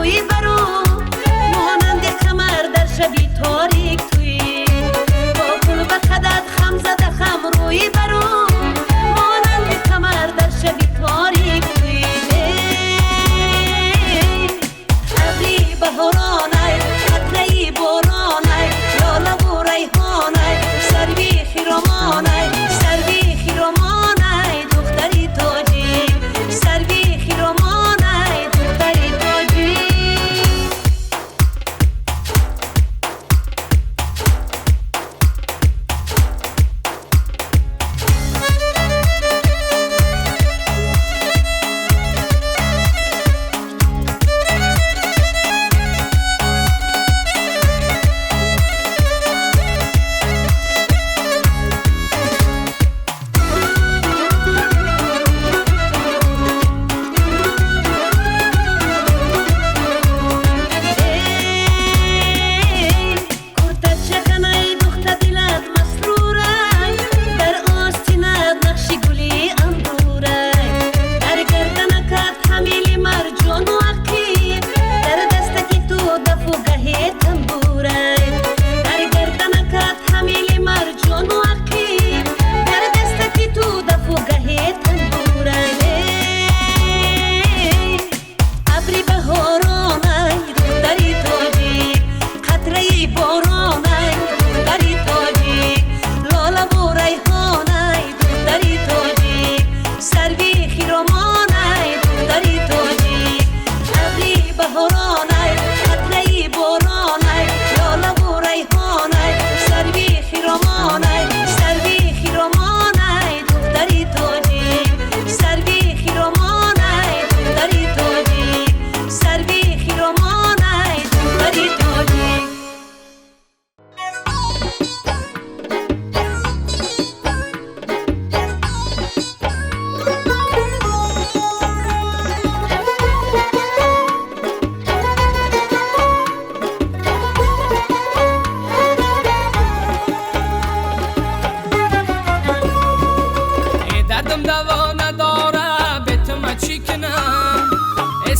روی برو مانند کمر در شبی تاریک توی با پول به قدت خم زده خم روی برو مانند کمر در شبی تاریک توی ابری بهارانه قطره بارانه لاله و ریحانه سروی خیرمانه سروی خیرمانه دختری تاجی سروی خیرمانه دختری تاجی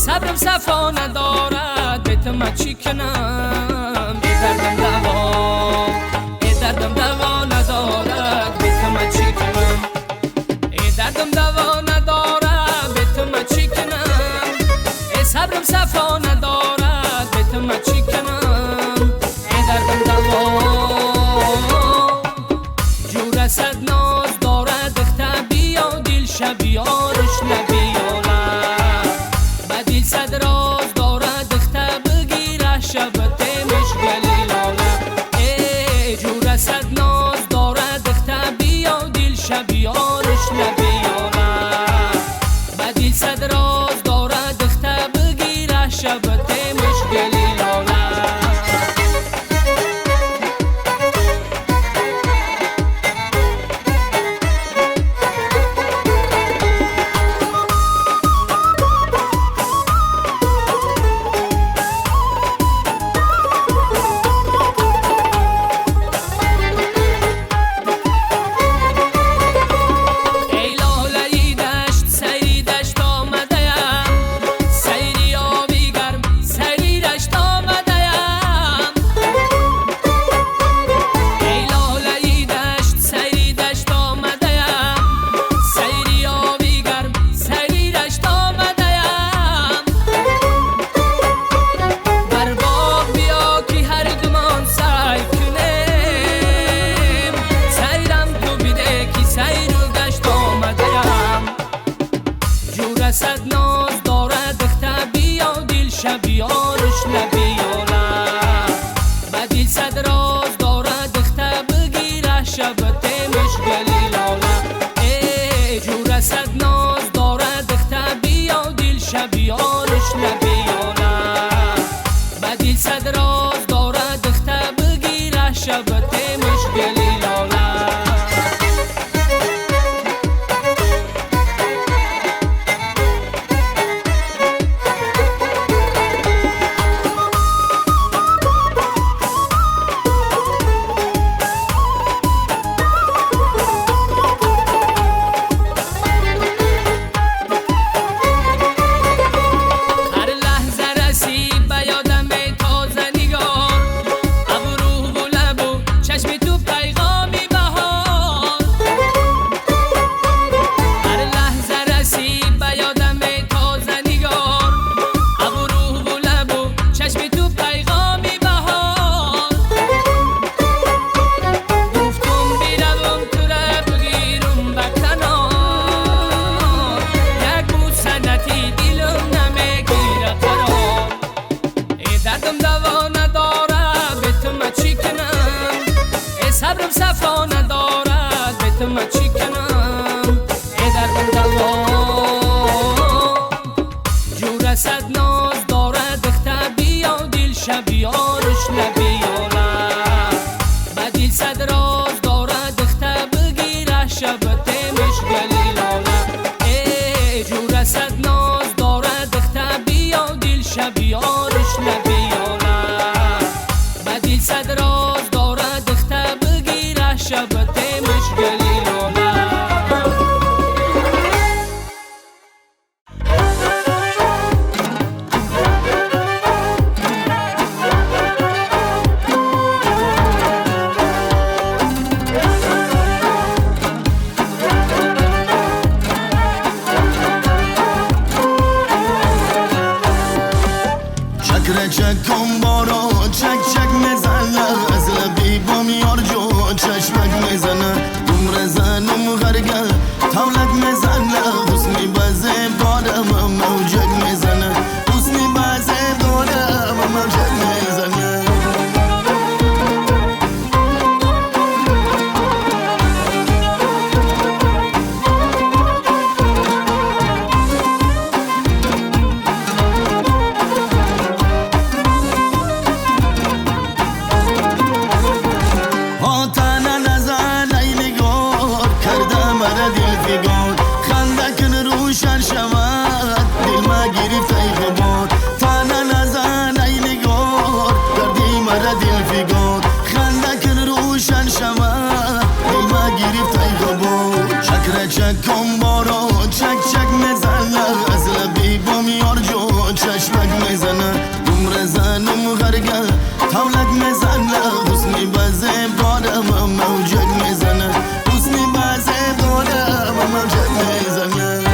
صبرم صفا ندارد به تو من چی کنم ای دردم دوا ای دردم دوا ندارد به تو من چی کنم ای دردم دوا ندارد به تو من چی کنم ای صبرم صفا ندارد به تو من چی کنم ای دردم دوا جور اسد ناز دارد اخته بیا دل شبیارش نبیارد دل صد راز دارد اخته بگیره شبت مشگلی لاله ای جور صد ناز دارد اخته بیا دل شبیارش نبیاره و دل صد راز دارد اخته بگیره شبت مشگلی لاله صد ناز دارد اخته بیا دل شبیارش نبیاره و دل صد راز دارد اخته بگیره شبت مشگلی لاله ای جور صد ناز دارد اخته بیا دل شبیارش نبیاره و دل صد راز دارد اخته بگیره شبت مشگلی لاله هر لحظه رسید دلم صفا ندارد به تو من چی کنم ای دردم دوا جو رسد ناز دارد دختر بیا دل شب یارش نبیارد با دل صد راز دارد دختر بگیره شب تیمش گلیلاله ای جو رسد ناز دارد دختر بیا دل شب یارش نبیارد با دل صد راز دارد دختر بگیره شب تیمش گلیلاله چکم بارا چک چک میزنه از لبی بام یار جو چشمک میزنه عمر زنم غرگه تولک میزنه حسنی بازه بارم موجک میزنه حسنی بازه دارم موجک میزنه چکم بارا چک چک میزنه از لبی بام یار جو چشمک میزنه عمر زنم غرگه تولک میزنه حسنی بازه بارم موجک میزنه حسنی بازه دارم موجک میزنه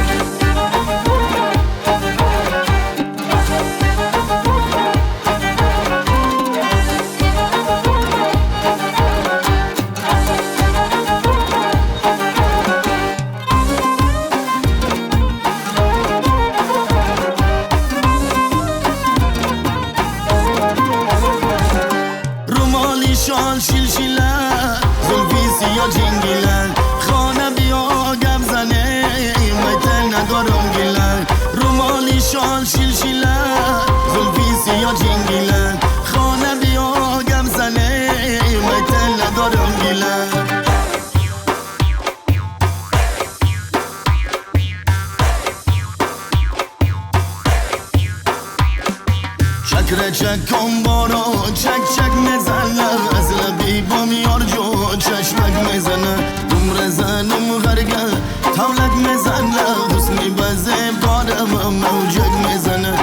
شال شیلشیله زلفی سیا جنگیله خانه بیا گم زنه میتل ندارم گیله رومالی شال شیلشیله زلفی سیا جنگیله خانه بیا گم زنه میتل ندارم گیله چکم بارا چک چک میزنه از لبی بام یار جو چشمک میزنه عمر زنم غرگه تولک میزنه حسنی بازه بارم موجک میزنه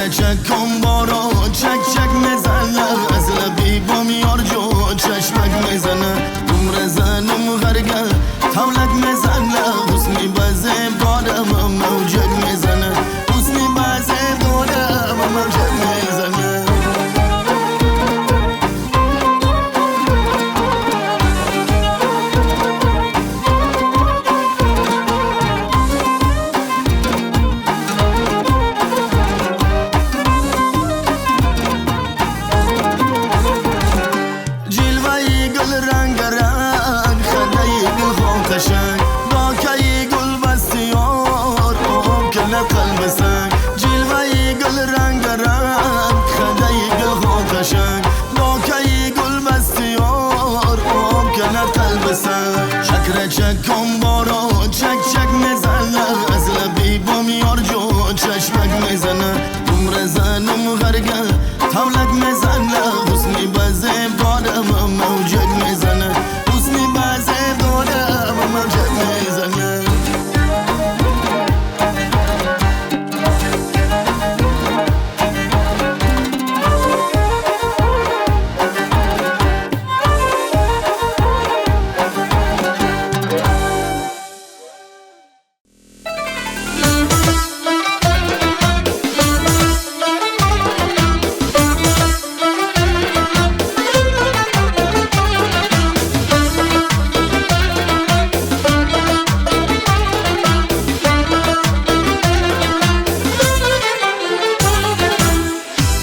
چکم بارا چک چک میزنه از لبی بام یار جو چشمک میزنه عمر زنم غرگه تولک میزنه حسنی بازه بارم موجک میزنه حسنی بازه دارم موجک میزنه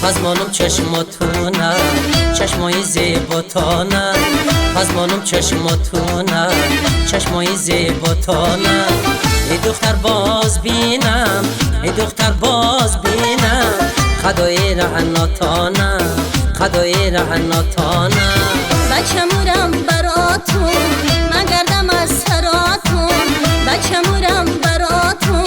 پزمانم چشماتونه چشمای زیباتانه پزمانم چشماتونه چشمای زیباتانه ای دختر باز بینم ای دختر باز بینم خدای رعناتانه خدای رعناتانه بچمورم براتون من گردم از سراتون بچمورم براتون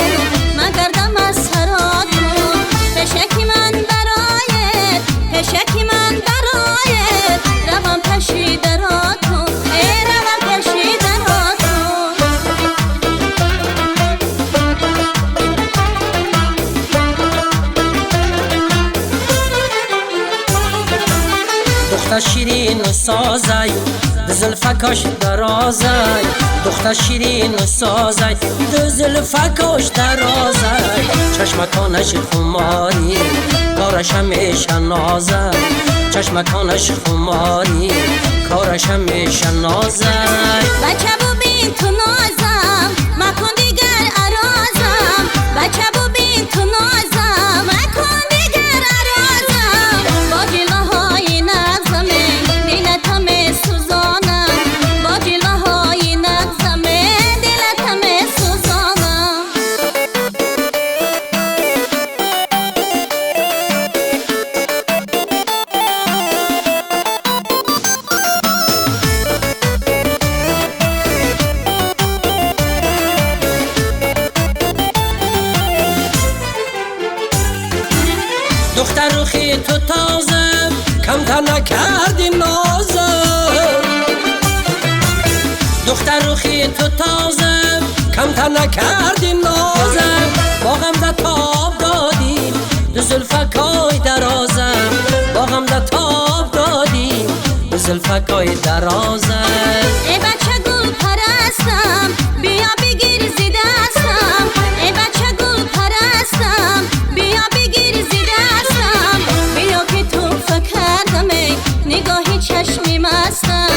من گردم از سراتون پشکی من برایت پشکی من برایت روان پشی دراتون ای روان پشی دراتون دختر شیرین و سازای دو زلفکاش درازای دختر شیرین و سازای دو زلفکاش درازای چشمکانش خماری کارش همیشه نازای چشمکانش خماری کارش همیشه نازای بچه ببین تو نازم مکن دیگر ارازم بچه ببین تو نازم مکن دیگر ارازم با جلوه های نغزمه دلتم سوزانم با جلوه های نغزمه دلتم سوزانم دختر روخی تو تازم کمتر نکردی نازم دختر روخی تو تازم کمتر نکردی نازم باغم دا تاب دادیم دو زلفکای درازم باغم دا تاب دادیم دو زلفکای درازم ای بچه گل پرستم بیا بگیر زی دستم ای بچه گل پرستم بیا بگیر زی دستم بیا که تو فکردم ای نگاهی چشمی مستم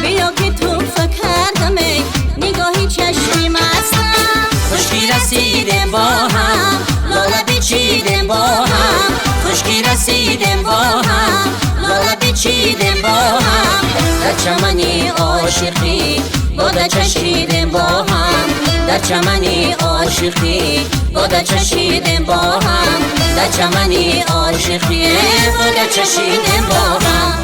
بیا که تو فکردم ای نگاهی چشمی مستم خشکی رسیدیم با هم لاله بیچیدیم با هم خشکی رسیدیم با هم لاله بیچیدیم با هم در چمنی عاشقی باده چشیدیم با هم در چمنی عاشقی باده چشیدیم با هم در چمنی عاشقی باده چشیدیم با هم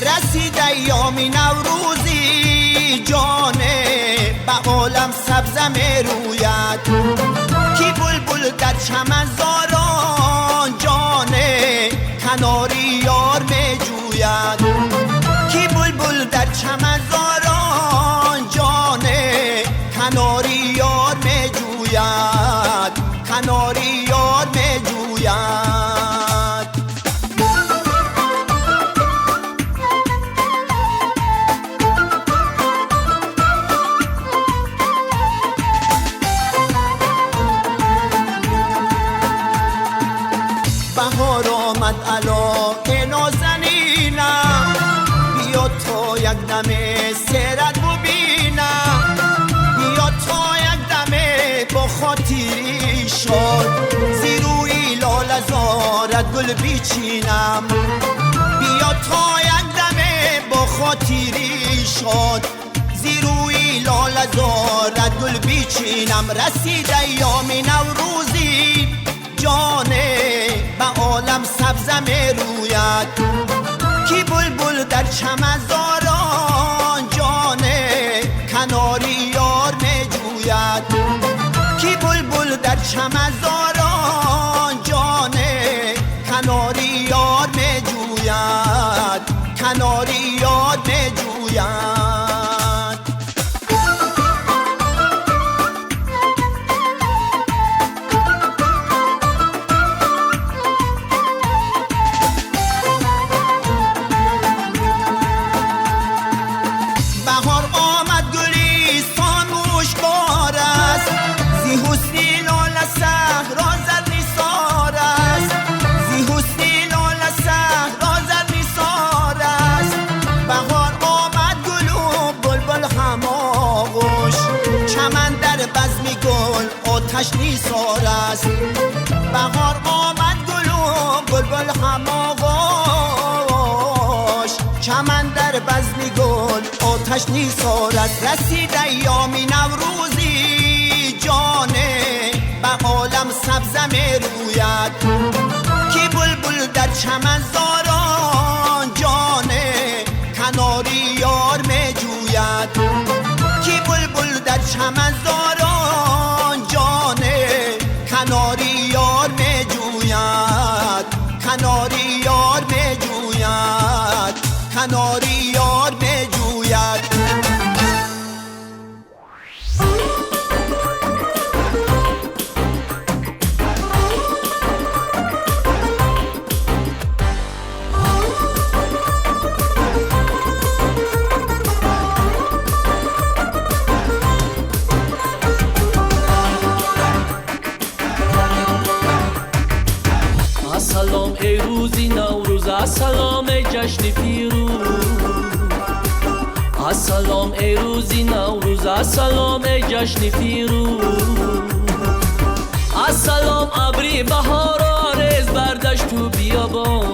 رسید ایام نوروزی جانه به عالم سبزم رویت کی بلبل در چمن زاران جانه کناری یار می جوید کی بلبل در چمن زاران جانه کناری یار می جوید کناری یار می جوید بهار آمد علاقه نازنینم بیا تا یک دمه سیرت ببینم بیا تا یک دمه با خاطری شد زیروی لاله زارت گل بیچینم بیا تا یک دمه با خاطری شد زیروی لاله زارت گل بیچینم رسید ایام نوروزی جانه به عالم سبزم رویت کی بلبل در چمن زاران جانه کناری یار می جوید کی بلبل در چمن زاران جانه کناری یار می جوید کناری یار می جوید است. بهار آمد گلو بلبل هم آواش، چمن در بزم گل آتش نیسارد. رسید ایامی نوروزی جانه به عالم سبزم روید. کی بلبل در چمن زاران جانه کناری یار می جوید. کی بلبل در چمن زاران جانه کناری یار می جوید. کناری یار می جوید. کناری یار می جوید. سلام ای روزی نوروز، سلام ای جشن پیروز. سلام ای روزی نوروز، سلام ای جشن پیروز. سلام ابری بهار آرز بردشت و بیابان.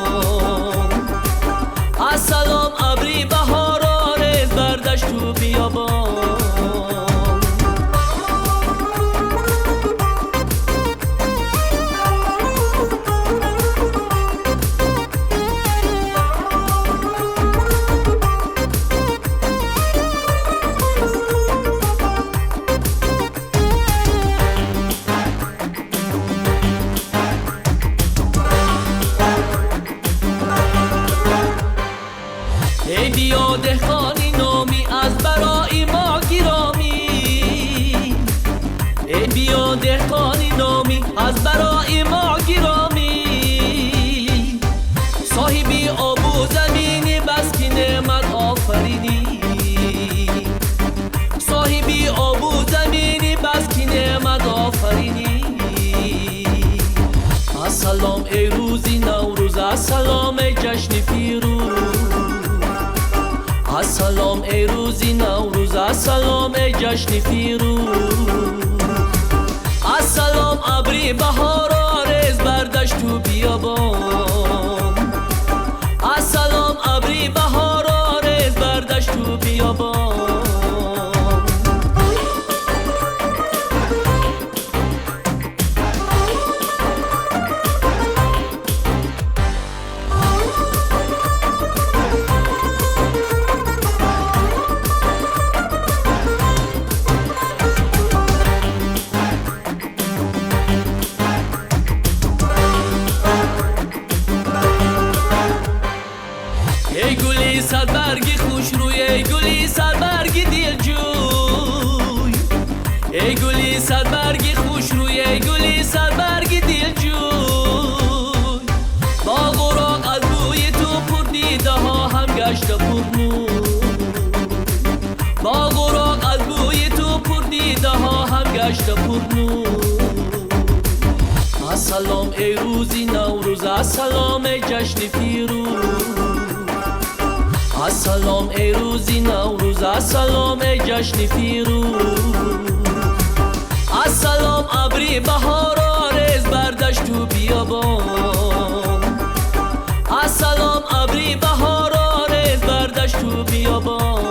سلام ابری بهار آرز بردشت و بیابان. ای بیا دهقانی نامی از برای ما گرامی. ای بیا دهقانی نامی از برای ما گرامی. صاحبی آب و زمینی بس که نعمت آفرینی. صاحبی آب و زمینی بس که نعمت آفرینی. سلام ای روزی نوروز، سلام ای جشن پیروز. سلام ای روزی نوروز، سلام ای جشن پیروز. سلام ابری بهار آرز بردشت و بیابان. سلام ابری بهار آرز بردشت و بیابان. ای گلی صد برگی خوش روی، ای گلی صد برگی دلجوی. ای گلی صد برگی خوش روی، ای گلی صد برگی دلجوی. باغ و راغ از بوی تو پر دیده ها هم گشت پرنور. باغ و راغ از بوی تو پر دیده ها هم گشت پرنور. سلام ای روزی نوروز، سلام ای جشن پیروز. سلام ای روزی نوروز، سلام ای جشن پیروز. سلام ابری بهار آرز بردشت و بیابان. سلام ابری بهار آرز بردشت و بیابان.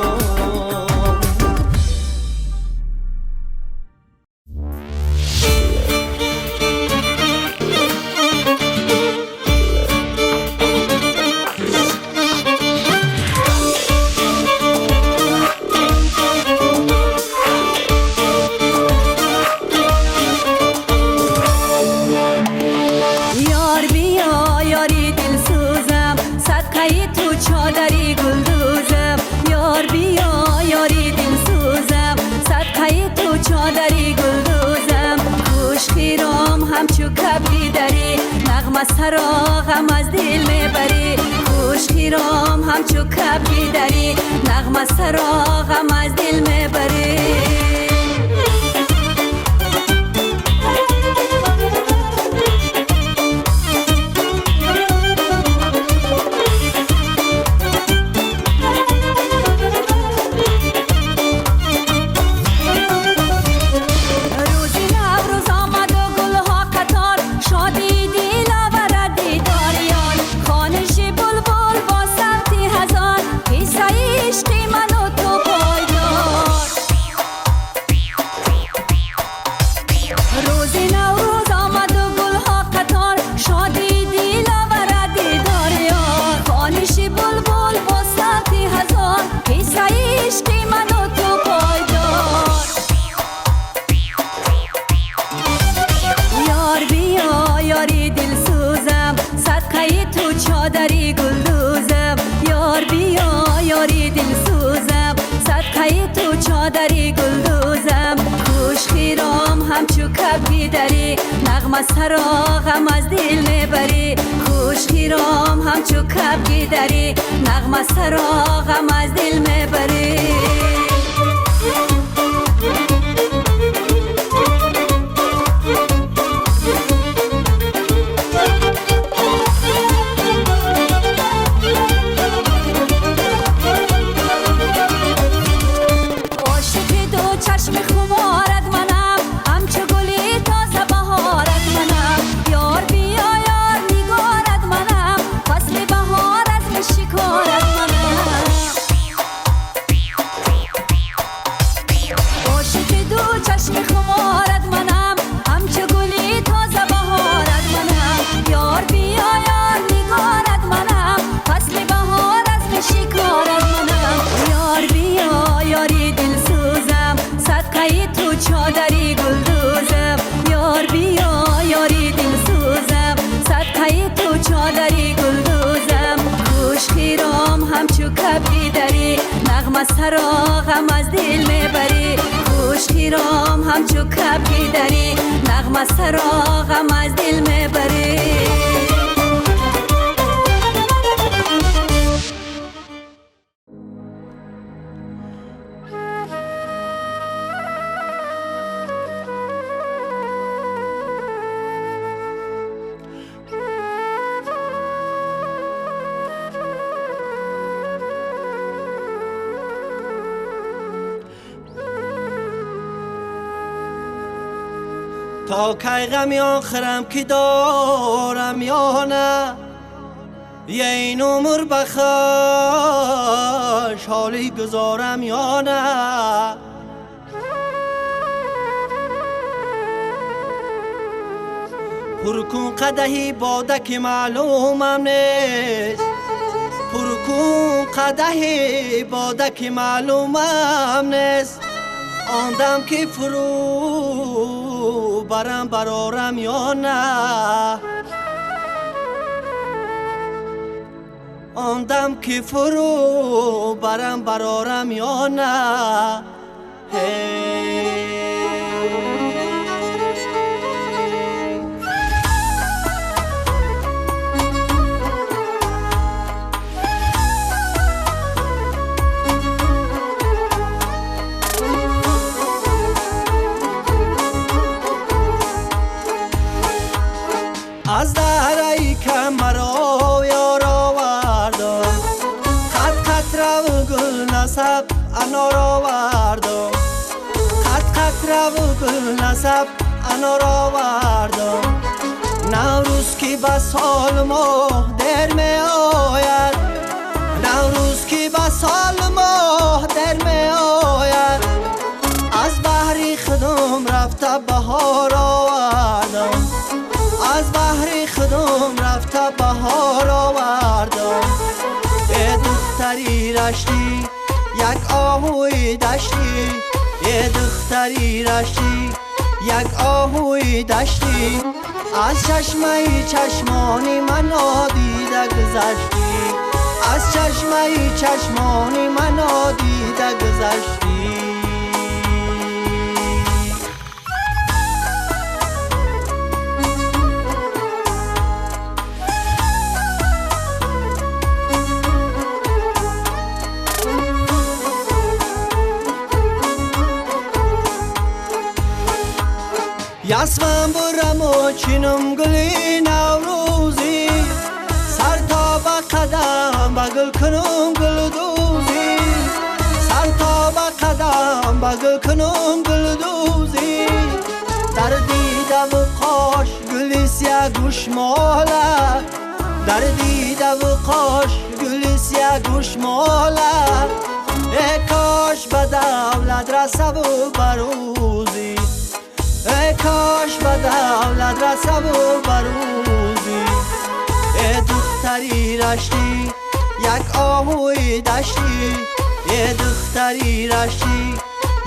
سرا غم از دل میبری، خوش خیرام همچو کبی داری. نغمه سرا غم از دل میبری. روزی نوروز آمد و گلها صدقه تو چادری گلدوزم یار بیا یاری دل سوزم صدقه تو چادری گلدوزم کوش خیرام همچو کبی داری نغمه سرا غم از دل میبری کوش خیرام همچو کبی داری نغمه سرا غم از دل میبری چادری گلدوزم یار بیا یاری دل سوزم صدقه تو چادری گلدوزم کوش خیرام همچو کبی داری نغمه سرا غم از دل میبری کوش خیرام همچو کبی داری نغمه سرا غم از دل میبری تا کی غمی آخرم که دارم یا نه یه این عمر بخش حالی گذارم یا نه پرکون قدهی باده که معلومم نیست پرکون قدهی باده که معلومم نیست آن دم که فرو برم برارم یا نه آن دم که فرو برم برارم یا نه از درایی که مرا یار آوردم خط خط رو گل نصب انار آوردم خط خط رو گل نصب انار آوردم نوروز که به سال ماه در می آید نوروز که به سال ماه در می آید از بحری خودم رفته بهار آوردم از بحر خودم رفته بهار آوردم ای دختری رشتی یک آهوی دشتی ای دختری رشتی یک آهوی دشتی از چشمه چشمانی من نادیده گذشتی از چشمه چشمانی من نادیده گذشتی یاسمن برم و چینم گلی نوروزی سر تا به قدم بگل کنم گل دوزی سر تا به قدم بگل کنم گل دوزی در دیده و قاش گلی سیاه گوش ماله در دیده و قاش گلی سیاه گوش ماله ای کاش به دولت رسه و بروزی ای کاش به دولت رسه و بروزی ای دختری رشتی یک آهوی دشتی ای دختری رشتی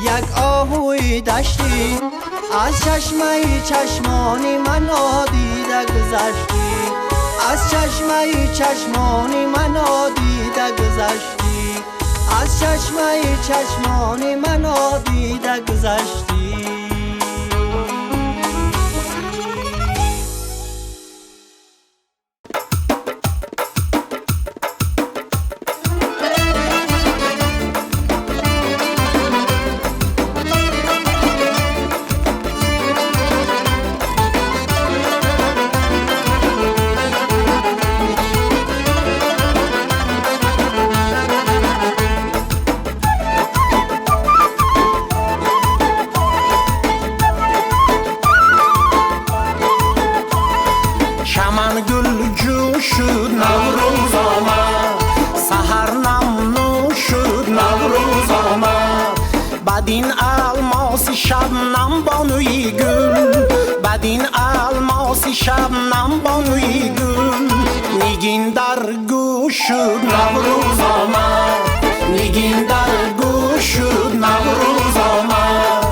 یک آهوی دشتی از چشمه چشمانی من نادیده گذشتی از چشمه چشمانی منو دیده گذشتی، از چشمه چشمانی منو دیده گذشتی. بدین الماسی شبنم بانوی گل، بدین الماسی شبنم بانوی گل، نگین در گوش شد نوروز آمد، نگین در گوش شد نوروز آمد.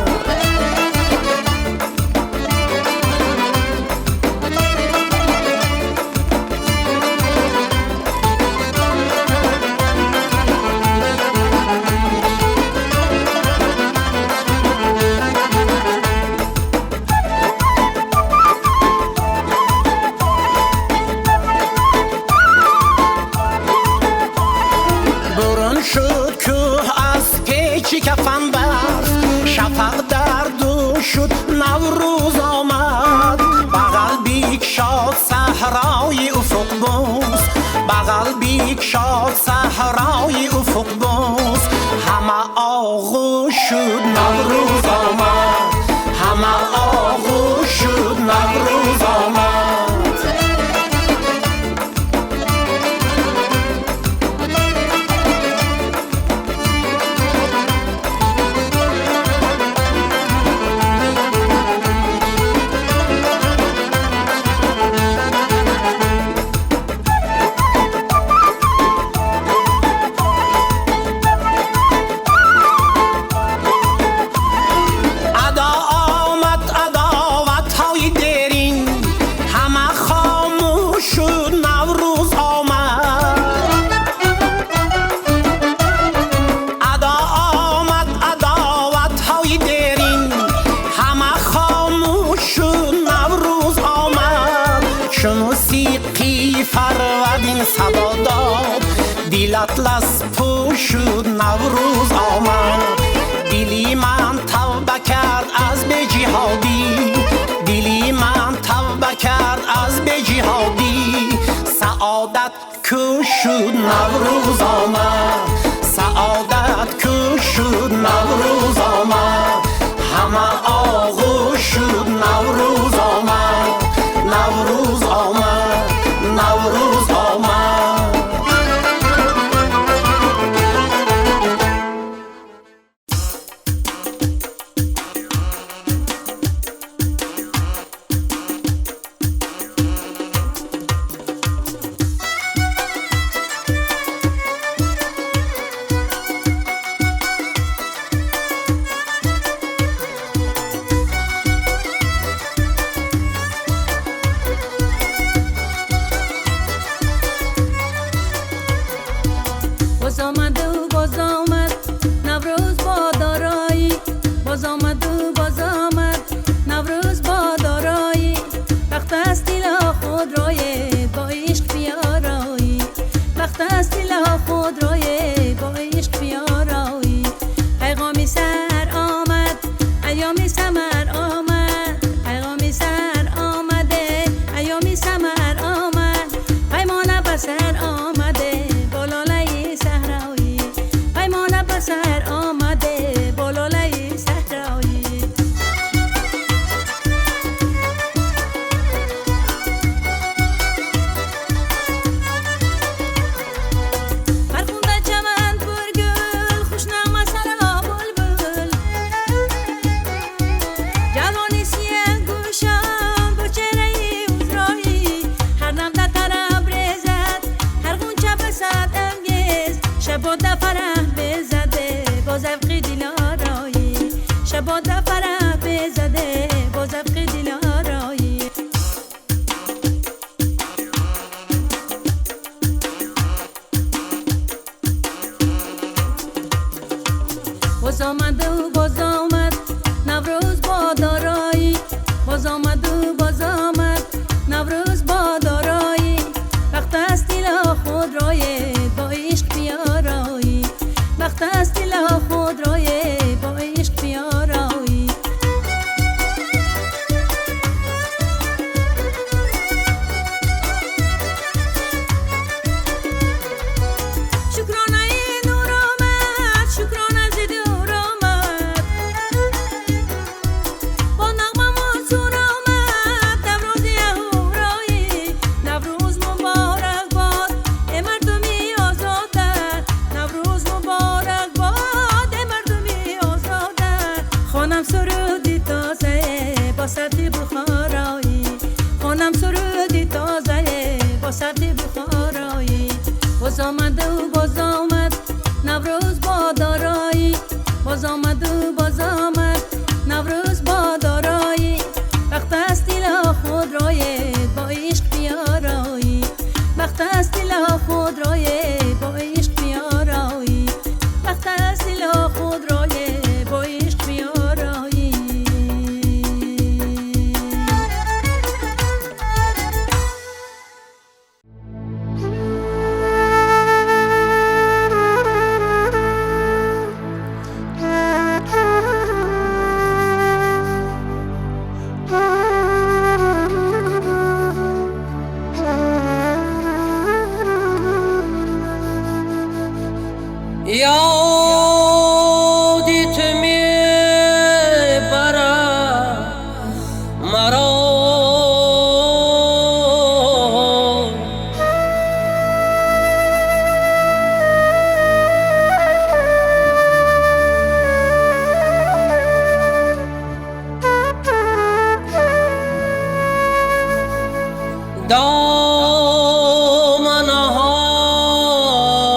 کفن بست شفق در دو شد نوروز آمد، بغل بیکشاد صحرای افق باز، بغل بیکشاد صحرای افق باز، همه آغوش شد نوروز آمد، همه آغوش شد نوروز آمد. صدا داد دیل اطلس پوش شد نوروز آمد، دیلی من توبه کرد از به جهادی، دیلی من توبه کرد از به جهادی، سعادت کوش شد نوروز آمد، سعادت کوش شد نوروز آمد، همه آغوش شد نوروز آمد، نوروز آمد، نوروز آمد. آمد و باز آمد نوروز با دارایی، باز آمد و باز آمد نوروز با دارایی. وقت است دل خود رای با عشق بیارایی، وقت است دل خود رای با عشق بیارایی. شکرانه نور آمد، شکرانه ز دور آمد، با نغمه و سور آمد نوروز اهورایی. نوروز مبارک باد ای مردمی آزاده، نوروز مبارک باد ای مردمی آزاده. خوانم سرودی تازه با سرد بخارایی، خوانم سرودی تازه با سرد بخارایی. باز آمد و باز آمد نوروز با دارایی، باز آمد و باز آمد نوروز با دارایی. وقت است دل خود رای با عشق بیارایی، وقت است دل خود رای با عشق بیارایی، وقت است دل خود رای با عشق بیارایی. یادت میبرد مرا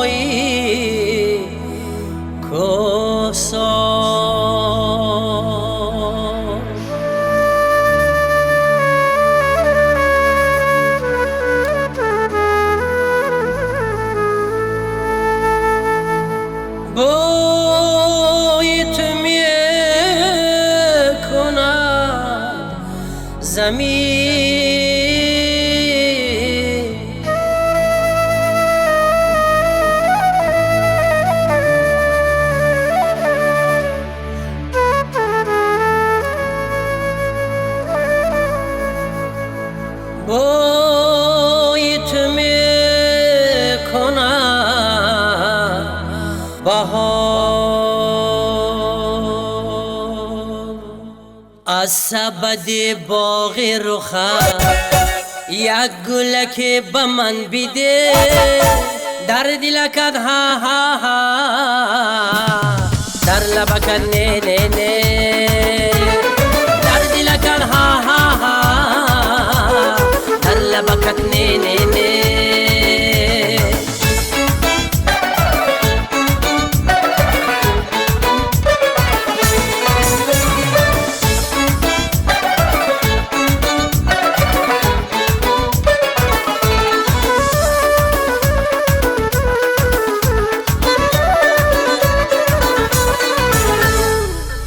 دامنهایی کوسان. بویت میکند زمین، بویت میکند بهار. از سبد باغ رخت یک گلک به من بیده، در دلکت ها ها ها، در لبکت نه نه نه، در دلکت ها ها ها، در لبکت نه نه نه.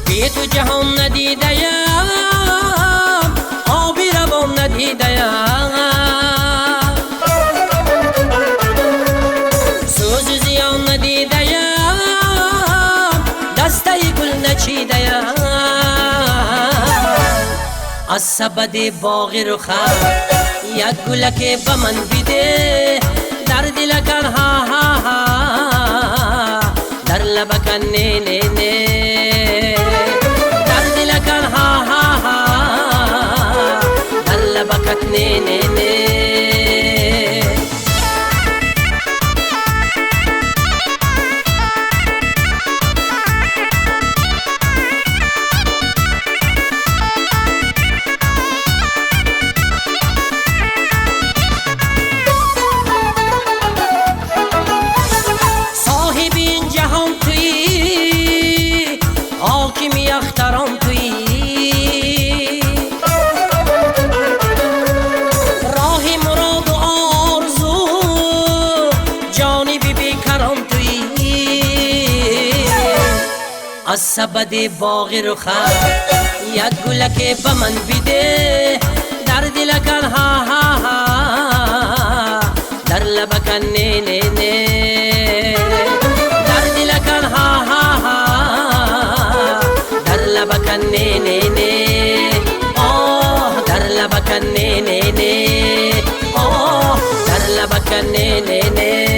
بی تو جهان ندیدیم، آبی روان ندیدیم، سوز و زیان ندیدیم، دسته گل نچیدیم. از سبد باغ رخت یک گلک به من بیده، در دلکن ها ها ها، در لبکن نه نه نه، در دلکن ها ها ها، در لبکت نه نه نه. صاحب این جهان تویی، حاکمی اختران تویی، سبد باغ رخت یک گلک به من بیده در دلکن ها ها ها در لبکن نه نه نه در دلکن ها ها ها در لبکن نه نه نه آه در لبکن نه نه نه آه در لبکن نه نه نه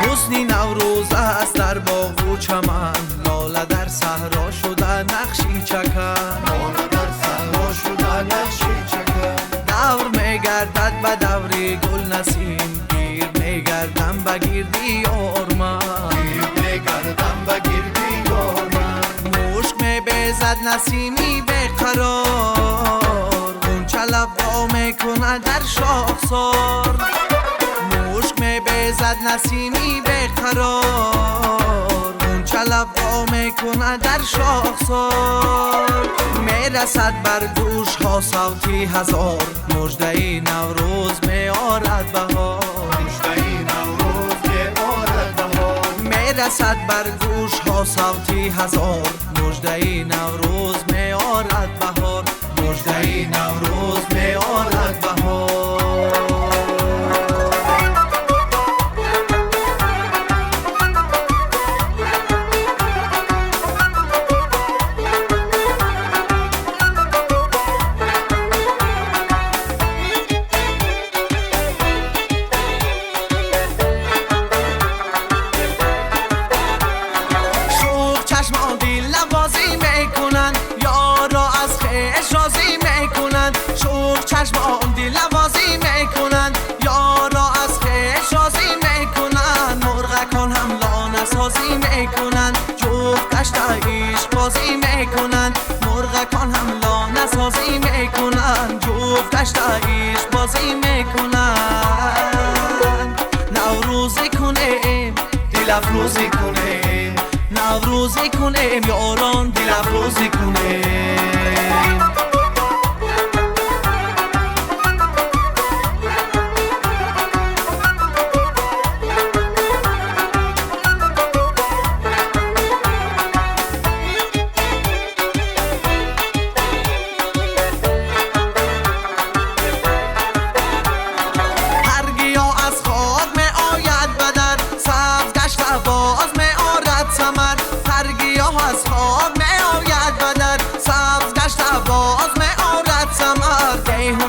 حسنی نوروز است در باغ و چمن لاله در صحرا شده نقشی چکن لاله در صحرا شده نقشی چکن دور میگردد به دوری گل نسیم گیر میگردم به گردی یار من گیر میگردم به گردی یار من مشک میبزد نسیمی بقرار غنچه لب وا میکند در شاخسار مشک میبزد نسیمی بقرار غنچه لب وا میکند در شاخسار میرسد بر گوش ها صوتی هزار مژده نوروز میآرد بهار مژده نوروز میآرد بهار میرسد بر گوش ها صوتی هزار مژده نوروز میآرد بهار مژده نوروز میآرد بهار چشم دل لوازی میکنند یارا از خیش رازی میکنند مرغکان هم لانه سازی میکنند جفت کشتایش بازی میکنند مرغکان هم لانه سازی میکنند جفت کشتایش بازی میکنند نوروزی کنیم دل افروزی کنیم نوروزی کنیم یاران دل افروزی کنیم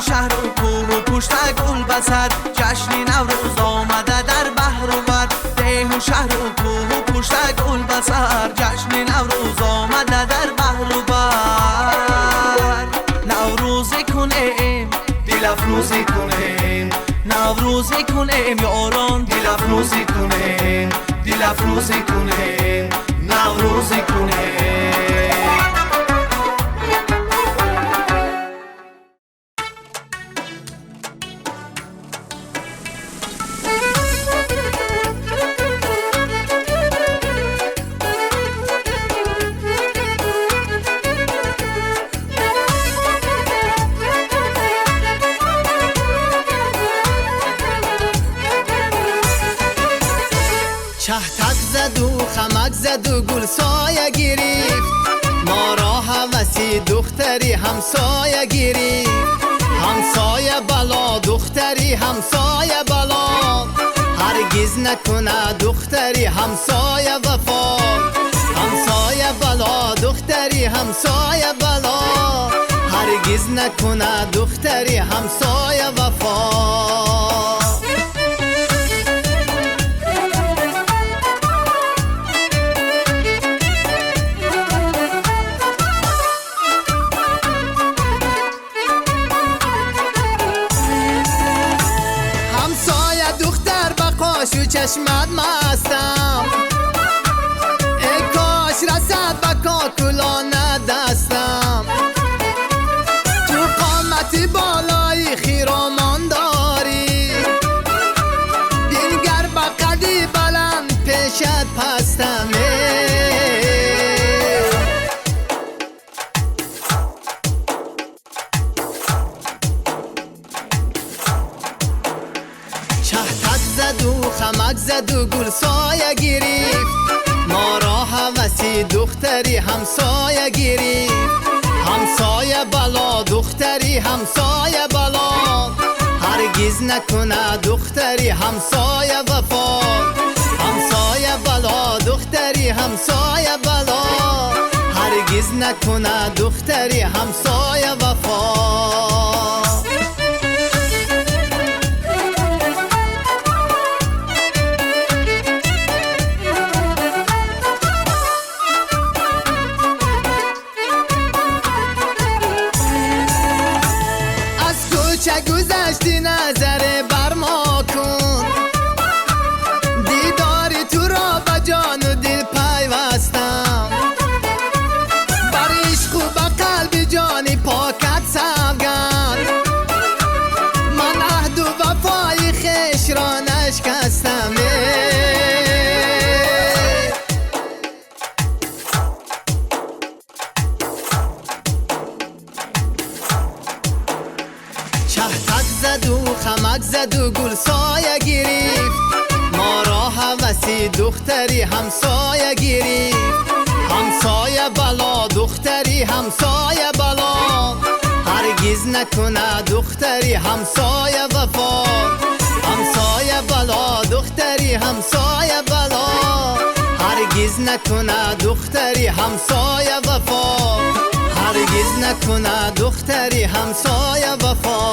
شهر و کوه و پشت گل بسد جشن نوروز آمده در بحر و بر ده و شهر و کوه و پشت گل بسد جشن نوروز آمده در بحر و بر نوروزی کنیم دل افروزی کنیم نوروزی کنیم یاران دل افروزی کنیم دل افروزی کنیم نوروزی کنیم چهتک زد و خمک زد و گل سایه گرفت ما را هوسی دختری همسایه گرفت همسایه بلا دختری همسایه بلا هرگز نکنه دختری همسایه وفا همسایه بلا دختری همسایه بلا هرگز نکنه دختری همسایه وفا و چشمت مستم ای کاش رسد با کاکلانه دستم خمک زد و گل سایه گرفت ما را هوسی دختری همسایه گرفت همسایه بلا دختری همسایه بلا هرگز نکنه دختری همسایه وفا همسایه بلا دختری همسایه بلا هرگز نکنه دختری همسایه وفا گذشتی نظر بر ما کن دیداری تو را به جان و دل پیوستم بر عشق و به قلب جانی پاکت سوگند من عهد و وفای خویش را نشکستم چهتک زد و خمک زد و گل سایه گرفت ما را هوسی دختری همسایه گرفت همسایه بلا دختری همسایه بلا هرگز نکنه دختری همسایه وفا همسایه بلا دختری همسایه بلا هرگز نکنه دختری همسایه وفا هرگز نکنه دختری همسایه وفا